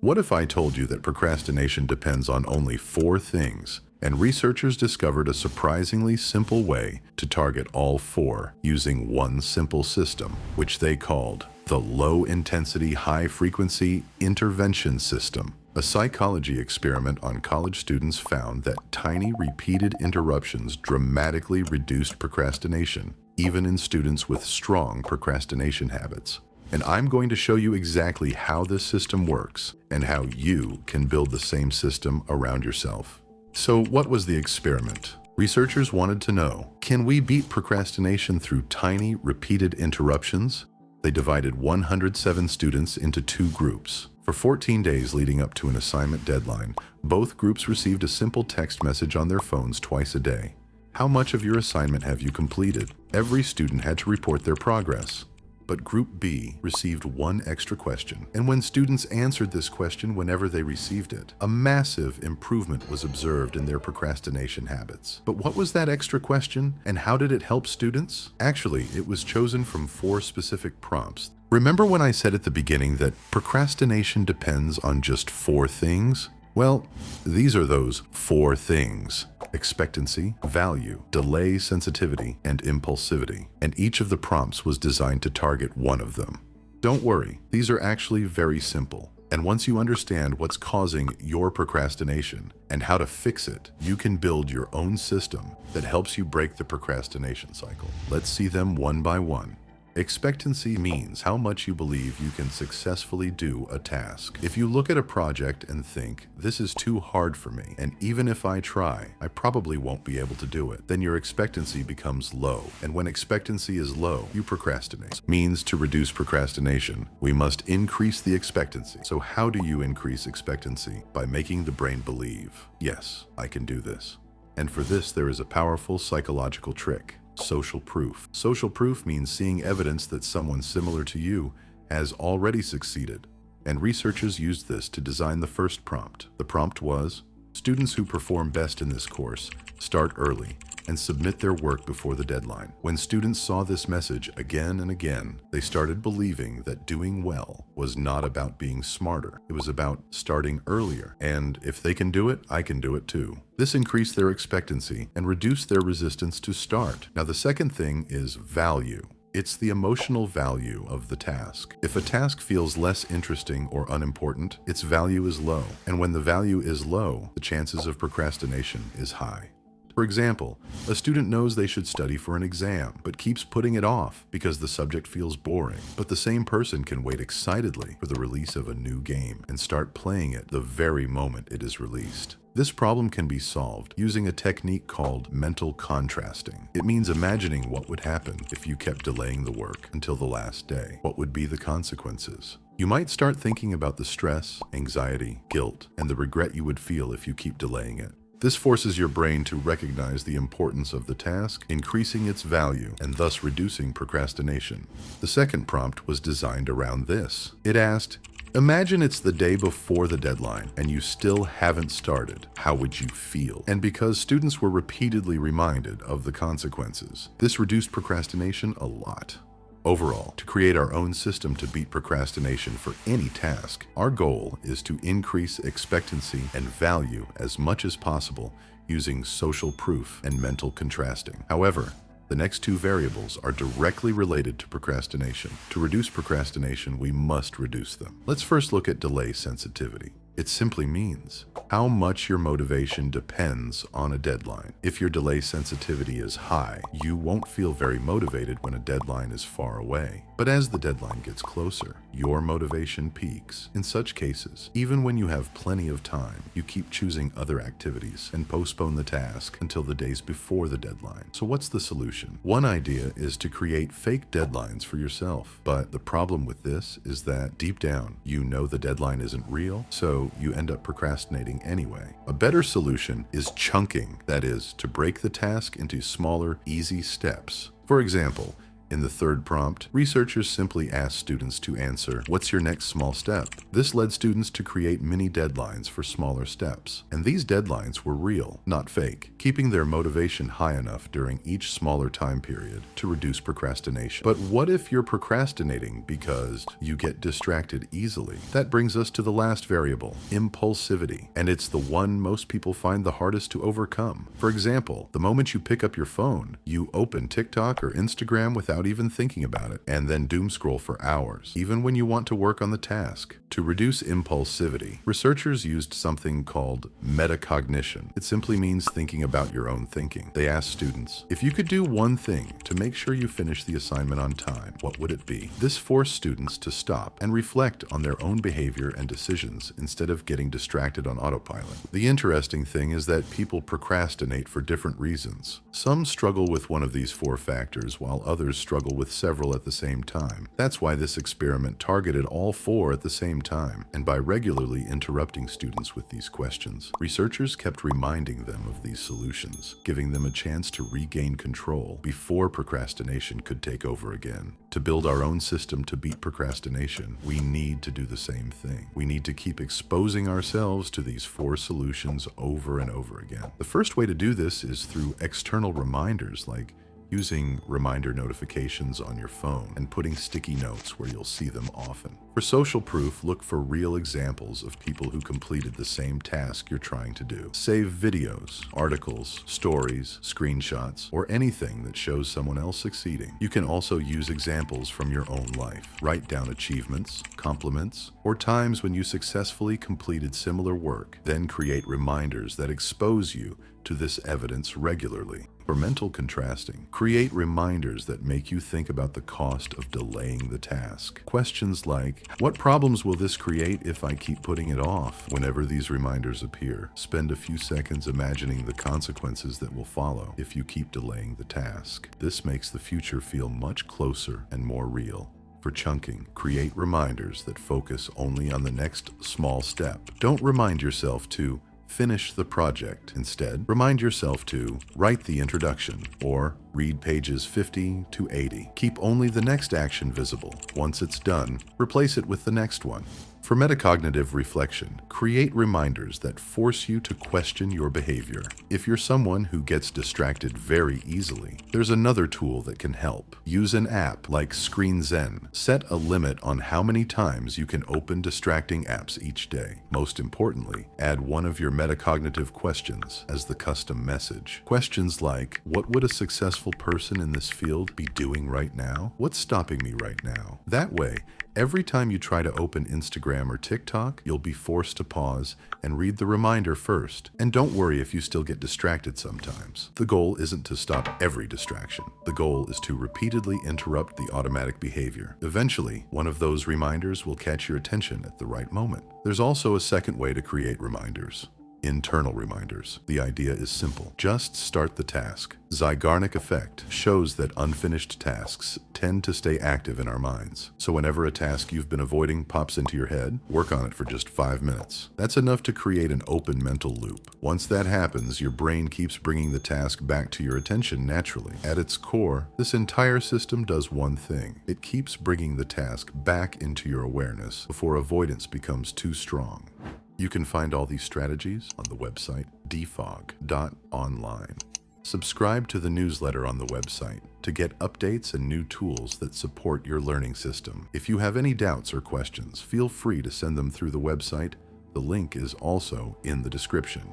What if I told you that procrastination depends on only 4 things, and researchers discovered a surprisingly simple way to target all 4 using one simple system, which they called the Low-Intensity High-Frequency Intervention System? A psychology experiment on college students found that tiny repeated interruptions dramatically reduced procrastination, even in students with strong procrastination habits. And I'm going to show you exactly how this system works and how you can build the same system around yourself. So what was the experiment? Researchers wanted to know, can we beat procrastination through tiny, repeated interruptions? They divided 107 students into 2 groups. For 14 days leading up to an assignment deadline, both groups received a simple text message on their phones twice a day. How much of your assignment have you completed? Every student had to report their progress. But Group B received 1 extra question, and when students answered this question whenever they received it, a massive improvement was observed in their procrastination habits. But what was that extra question, and how did it help students? Actually, it was chosen from 4 specific prompts. Remember when I said at the beginning that procrastination depends on just 4 things? Well, these are those 4 things: expectancy, value, delay sensitivity, and impulsivity. And each of the prompts was designed to target one of them. Don't worry, these are actually very simple. And once you understand what's causing your procrastination and how to fix it, you can build your own system that helps you break the procrastination cycle. Let's see them one by one. Expectancy means how much you believe you can successfully do a task. If you look at a project and think, this is too hard for me, and even if I try, I probably won't be able to do it, then your expectancy becomes low. And when expectancy is low, you procrastinate. Means to reduce procrastination, we must increase the expectancy. So how do you increase expectancy? By making the brain believe, yes, I can do this. And for this, there is a powerful psychological trick. Social proof. Social proof means seeing evidence that someone similar to you has already succeeded. And researchers used this to design the first prompt. The prompt was, students who perform best in this course start early and submit their work before the deadline. When students saw this message again and again, they started believing that doing well was not about being smarter. It was about starting earlier. And if they can do it, I can do it too. This increased their expectancy and reduced their resistance to start. Now, the second thing is value. It's the emotional value of the task. If a task feels less interesting or unimportant, its value is low. And when the value is low, the chances of procrastination is high. For example, a student knows they should study for an exam, but keeps putting it off because the subject feels boring. But the same person can wait excitedly for the release of a new game and start playing it the very moment it is released. This problem can be solved using a technique called mental contrasting. It means imagining what would happen if you kept delaying the work until the last day. What would be the consequences? You might start thinking about the stress, anxiety, guilt, and the regret you would feel if you keep delaying it. This forces your brain to recognize the importance of the task, increasing its value and thus reducing procrastination. The second prompt was designed around this. It asked, imagine it's the day before the deadline and you still haven't started. How would you feel? And because students were repeatedly reminded of the consequences, this reduced procrastination a lot. Overall, to create our own system to beat procrastination for any task, our goal is to increase expectancy and value as much as possible using social proof and mental contrasting. However, the next 2 variables are directly related to procrastination. To reduce procrastination, we must reduce them. Let's first look at delay sensitivity. It simply means how much your motivation depends on a deadline. If your delay sensitivity is high, you won't feel very motivated when a deadline is far away. But as the deadline gets closer, your motivation peaks. In such cases, even when you have plenty of time, you keep choosing other activities and postpone the task until the days before the deadline. So what's the solution? One idea is to create fake deadlines for yourself. But the problem with this is that deep down, you know the deadline isn't real, so you end up procrastinating anyway. A better solution is chunking, that is, to break the task into smaller, easy steps. For example, In the third prompt, researchers simply asked students to answer, "What's your next small step?" This led students to create mini deadlines for smaller steps. And these deadlines were real, not fake, keeping their motivation high enough during each smaller time period to reduce procrastination. But what if you're procrastinating because you get distracted easily? That brings us to the last variable, impulsivity. And it's the one most people find the hardest to overcome. For example, the moment you pick up your phone, you open TikTok or Instagram without even thinking about it, and then doom scroll for hours, even when you want to work on the task. To reduce impulsivity, researchers used something called metacognition. It simply means thinking about your own thinking. They asked students, if you could do one thing to make sure you finish the assignment on time, what would it be? This forced students to stop and reflect on their own behavior and decisions instead of getting distracted on autopilot. The interesting thing is that people procrastinate for different reasons. Some struggle with one of these four factors, while others struggle with several at the same time. That's why this experiment targeted all four at the same time, and by regularly interrupting students with these questions, researchers kept reminding them of these solutions, giving them a chance to regain control before procrastination could take over again. To build our own system to beat procrastination, we need to do the same thing. We need to keep exposing ourselves to these four solutions over and over again. The first way to do this is through external reminders, like using reminder notifications on your phone and putting sticky notes where you'll see them often. For social proof, look for real examples of people who completed the same task you're trying to do. Save videos, articles, stories, screenshots, or anything that shows someone else succeeding. You can also use examples from your own life. Write down achievements, compliments, or times when you successfully completed similar work. Then create reminders that expose you to this evidence regularly. For mental contrasting, create reminders that make you think about the cost of delaying the task. Questions like, what problems will this create if I keep putting it off? Whenever these reminders appear, spend a few seconds imagining the consequences that will follow if you keep delaying the task. This makes the future feel much closer and more real. For chunking, create reminders that focus only on the next small step. Don't remind yourself to finish the project. Instead, remind yourself to write the introduction or read pages 50 to 80. Keep only the next action visible. Once it's done, replace it with the next one. For metacognitive reflection, create reminders that force you to question your behavior. If you're someone who gets distracted very easily, there's another tool that can help. Use an app like Screen Zen. Set a limit on how many times you can open distracting apps each day. Most importantly, add one of your metacognitive questions as the custom message. Questions like, what would a successful person in this field be doing right now? What's stopping me right now? That way, every time you try to open Instagram or TikTok, you'll be forced to pause and read the reminder first. And don't worry if you still get distracted sometimes. The goal isn't to stop every distraction. The goal is to repeatedly interrupt the automatic behavior. Eventually, one of those reminders will catch your attention at the right moment. There's also a second way to create reminders. Internal reminders. The idea is simple. Just start the task. Zeigarnik effect shows that unfinished tasks tend to stay active in our minds. So whenever a task you've been avoiding pops into your head, work on it for just 5 minutes. That's enough to create an open mental loop. Once that happens, your brain keeps bringing the task back to your attention naturally. At its core, this entire system does one thing. It keeps bringing the task back into your awareness before avoidance becomes too strong. You can find all these strategies on the website defog.online. Subscribe to the newsletter on the website to get updates and new tools that support your learning system. If you have any doubts or questions, feel free to send them through the website. The link is also in the description.